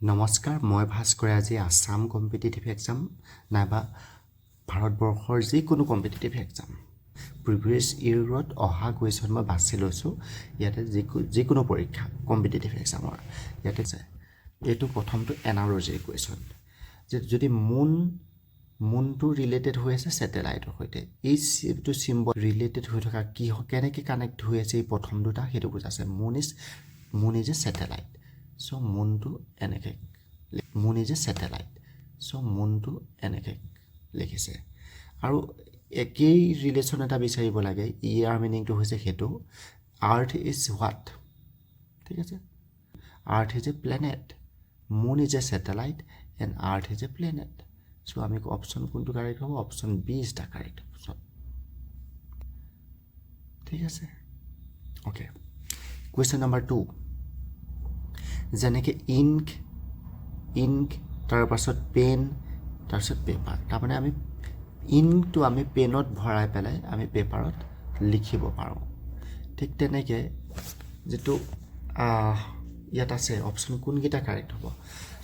নমস্কাৰ, মই ভাস্কৰ আজি আসাম কম্পিটিটিভ এক্সাম নাইবা ভাৰতবৰ্ষৰ যিকোনো কম্পিটিটিভ এক্সাম প্ৰিভিয়াছ ইয়েৰত অহা কুৱেশ্যন মই বাছি লৈছোঁ। ইয়াতে যিকোনো পৰীক্ষা কম্পিটিটিভ এক্সামৰ ইয়াতে এইটো প্ৰথমটো এনালজিৰ কুৱেশ্যন যে যদি মুনটো ৰিলেটেড হৈ আছে ছেটেলাইটৰ সৈতে, এইটো চিম্বল ৰিলেটেড হৈ থকা কি কেনেকৈ কানেক্ট হৈ আছে এই প্ৰথম দুটা সেইটো বুজাইছে। মুন ইজ এ ছেটেলাইট। চ' মুনটো এনেকৈ মুন ইজ এ ছেটেলাইট। চ' মুনটো এনেকৈ লিখিছে আৰু একেই ৰিলেশ্যন এটা বিচাৰিব লাগে। ইয়াৰ মিনিংটো হৈছে সেইটো আৰ্থ ইজ হোৱাট, ঠিক আছে। Earth is a planet, moon is a satellite and earth is a planet. So' আমি অপশ্যন কোনটো কাৰেক্ট হ'ব? Option B is the correct option, ঠিক আছে। অ'কে, কুৱেশ্যন নম্বৰ 2 যেনেকৈ ইংক তাৰপাছত পেন তাৰপিছত পেপাৰ। তাৰমানে আমি ইংকটো আমি পেনত ভৰাই পেলাই আমি পেপাৰত লিখিব পাৰোঁ। ঠিক তেনেকৈ যিটো ইয়াত আছে অপশ্যন কোনকেইটা কাৰেক্ট হ'ব?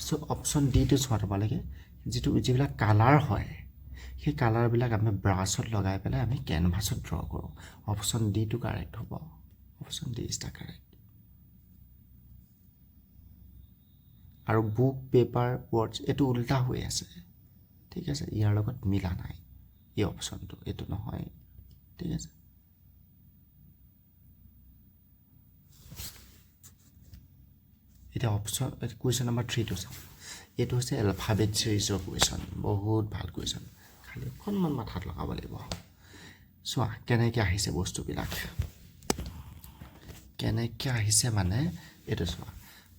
চ' অপশ্যন ডিটো চোৱা তোমালোকে, যিবিলাক কালাৰ হয় সেই কালাৰবিলাক আমি ব্ৰাছত লগাই পেলাই আমি কেনভাছত ড্ৰ কৰোঁ। অপশ্যন ডিটো কাৰেক্ট হ'ব। Option D is the correct. আৰু বুক, পেপাৰ, ৱৰ্ডছ এইটো উল্টা হৈ আছে, ঠিক আছে। ইয়াৰ লগত মিলা নাই এই অপশ্যনটো, এইটো নহয়, ঠিক আছে। এতিয়া কুৱেশ্যন নম্বৰ 3টো চাওঁ। এইটো হৈছে এলফাবেট ছিৰিজৰ কুৱেশ্যন, বহুত ভাল কুৱেশ্যন, খালি অকণমান মাথাত লগাব লাগিব। চোৱা কেনেকৈ আহিছে বস্তুবিলাক, কেনেকৈ আহিছে মানে এইটো চোৱা।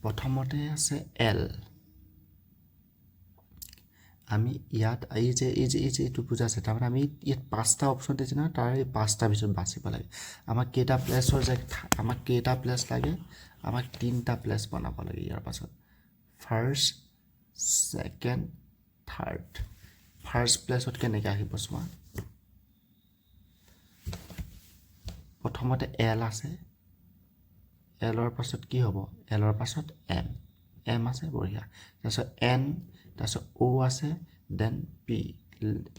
প্ৰথমতে আছে এল। আমি ইয়াত এই যে এইটো বুজাইছে, তাৰমানে আমি ইয়াত 5টা অপশ্যন দিছে নহয়, তাৰ এই 5টাৰ ভিতৰত বাচিব লাগে। আমাক কেইটা প্লেচ লাগে? আমাক 3টা প্লেচ বনাব লাগে। ইয়াৰ পাছত ফাৰ্ষ্ট, ছেকেণ্ড, থাৰ্ড। ফাৰ্ষ্ট প্লেচত কেনেকৈ আহিব চোৱা। প্ৰথমতে এল আছে, এলৰ পাছত কি হ'ব? এলৰ পাছত এম আছে, বঢ়িয়া। তাৰপিছত এন, তাৰপিছত অ' আছে, দেন পি।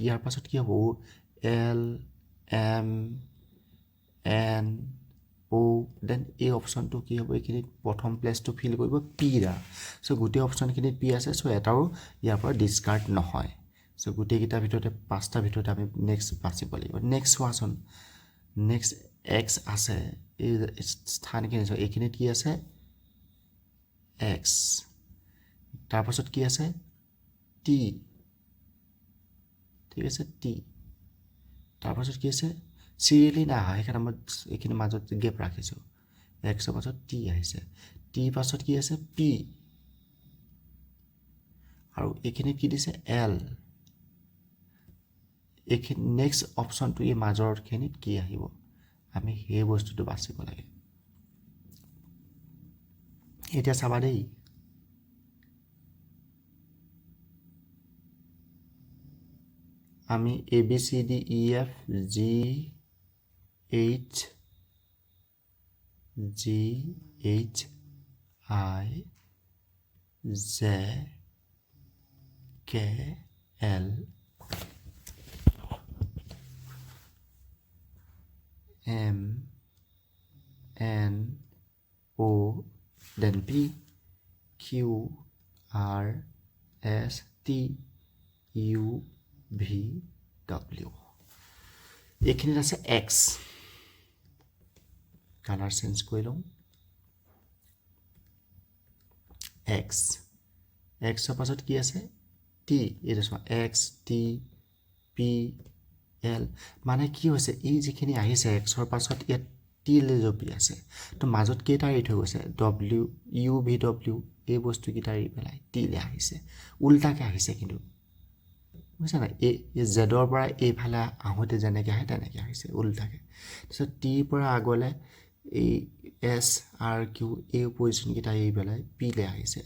ইয়াৰ পাছত কি হ'ব? এল, এম, এন, অ', দেন এই অপশ্যনটো কি হ'ব? এইখিনিত প্ৰথম প্লেচটো ফিল কৰিব পি দ্বাৰা। চ' গোটেই অপশ্যনখিনিত পি আছে, চ' এটাও ইয়াৰ পৰা ডিছকাৰ্ড নহয়। চ' গোটেইকেইটাৰ ভিতৰতে 5টাৰ ভিতৰতে আমি নেক্সট বাচিব লাগিব। নেক্সট চোৱাচোন, নেক্সট এক্স আছে, এই স্থানখিনি চোৱা, এইখিনিত কি আছে? এক্স। তাৰপাছত কি আছে? টি, ঠিক আছে, টি। তাৰপাছত কি আছে? চিৰিয়েলি নাই অহা, সেইকাৰণে মই এইখিনি মাজত গেপ ৰাখিছোঁ। এক্সৰ পাছত টি আহিছে, টিৰ পাছত কি আছে? পি। আৰু এইখিনিত কি দিছে? এল। এইখিনি নেক্সট অপশ্যনটো এই মাজৰখিনিত কি আহিব? আমি সেই বস্তুটো বাচিব লাগে। এতিয়া চাবা দেই, আমি ABCDEF GH I J K L M N O then P Q R S T U V W। এইখিনিত আছে এক্স। কালাৰ চেঞ্জ কৰি লওঁ। এক্সৰ পাছত কি আছে? টি। এইটো চোৱা, এক্স, টি, পি, এল। মানে কি হৈছে? এই যিখিনি আহিছে এক্সৰ পাছত ইয়াত টি লেজপি আছে, তো মাজত কেইটা এৰি থৈ গৈছে? ডব্লিউ, ইউ ভি ডব্লিউ, এই বস্তুকেইটা এৰি পেলাই টিলে আহিছে। উল্টাকৈ আহিছে কিন্তু, বুজিছা নাই? এই জেডৰ পৰা এইফালে আহোঁতে যেনেকৈ আহে তেনেকৈ আহিছে উল্টাকৈ। তাৰপিছত টিৰ পৰা আগলৈ এই এছ আৰ কিউ এই পজিশ্যনকেইটা এৰি পেলাই পিলে আহিছে।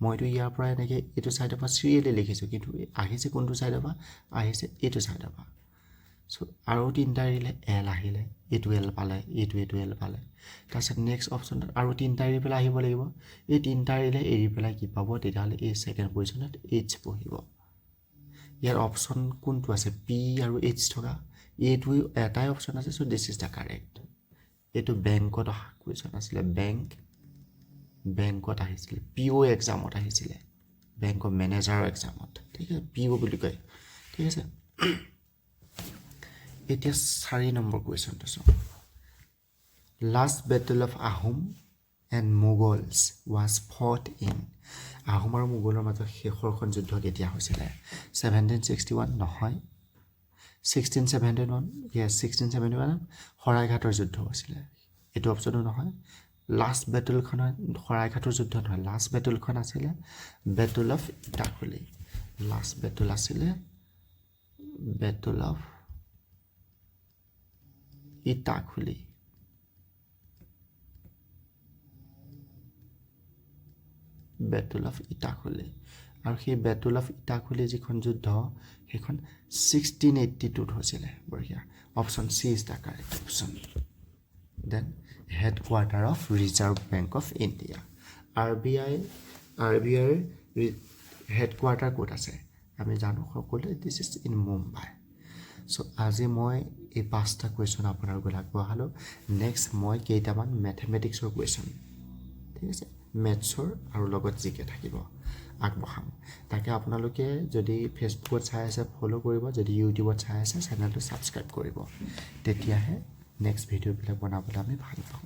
মইতো ইয়াৰ পৰা এনেকৈ এইটো ছাইডৰ পৰা চিৰিয়েলি লিখিছোঁ, কিন্তু আহিছে কোনটো ছাইডৰ পৰা? আহিছে এইটো ছাইডৰ পৰা। চ' আৰু তিনিটা এৰিলে এল আহিলে এইটো এল পালে এইটো এল পালে তাৰপিছত নেক্সট অপশ্যনত আৰু তিনিটা এৰি পেলাই আহিব লাগিব এই তিনিটা এৰিলে এৰি পেলাই কি পাব তেতিয়াহ'লে এই ছেকেণ্ড পজিশ্যনত এইচ বহিব ইয়াৰ অপশ্যন কোনটো আছে পি আৰু এইচ থকা এইটো এটাই অপশ্যন আছে চ' দিছ ইজ দ্য কাৰেক্ট এইটো বেংকত অহা কুৱেশ্যন আছিলে বেংকত আহিছিলে পি অ' এক্সামত আহিছিলে বেংকৰ মেনেজাৰৰ এক্সামত ঠিক আছে পি অ' বুলি কয় ঠিক আছে এতিয়া 4 নম্বৰ কুৱেশ্যনটো চাওঁ last battle of Ahom and Mughals was fought in Ahom আৰু মোগলৰ মাজত শেষৰখন যুদ্ধ কেতিয়া হৈছিলে 1761 নহয় 1671 ইয়েছ 1671 শৰাইঘাটৰ যুদ্ধ হৈছিলে এইটো অপশ্যনো নহয় লাষ্ট বেটেলখন শৰাইঘাটৰ যুদ্ধ নহয় লাষ্ট বেটেলখন আছিলে battle of Itakhuli last battle আছিলে battle of Itakhuli battle of Itakhuli আৰু সেই বেটেল অফ ইটাখুলি যিখন যুদ্ধ সেইখন 1682ত হৈছিলে বঢ়িয়া option C is the correct option then headquarter of Reserve Bank of India R B আইৰ হেডকোৱাৰ্টাৰ ক'ত আছে আমি জানো সকলোৱে this is in Mumbai so' আজি মই এই 5টা কুৱেশ্যন আপোনালোকক আগবঢ়ালোঁ নেক্সট মই কেইটামান মেথমেটিক্সৰ কুৱেশ্যন ঠিক আছে মেথছৰ আৰু লগত জিকে থাকিব আগবঢ়াম তাকে আপোনালোকে যদি ফেচবুকত চাই আছে ফ'ল' কৰিব যদি ইউটিউবত চাই আছে চেনেলটো ছাবস্ক্ৰাইব কৰিব তেতিয়াহে নেক্সট ভিডিঅ'বিলাক বনাবলৈ আমি ভাল পাওঁ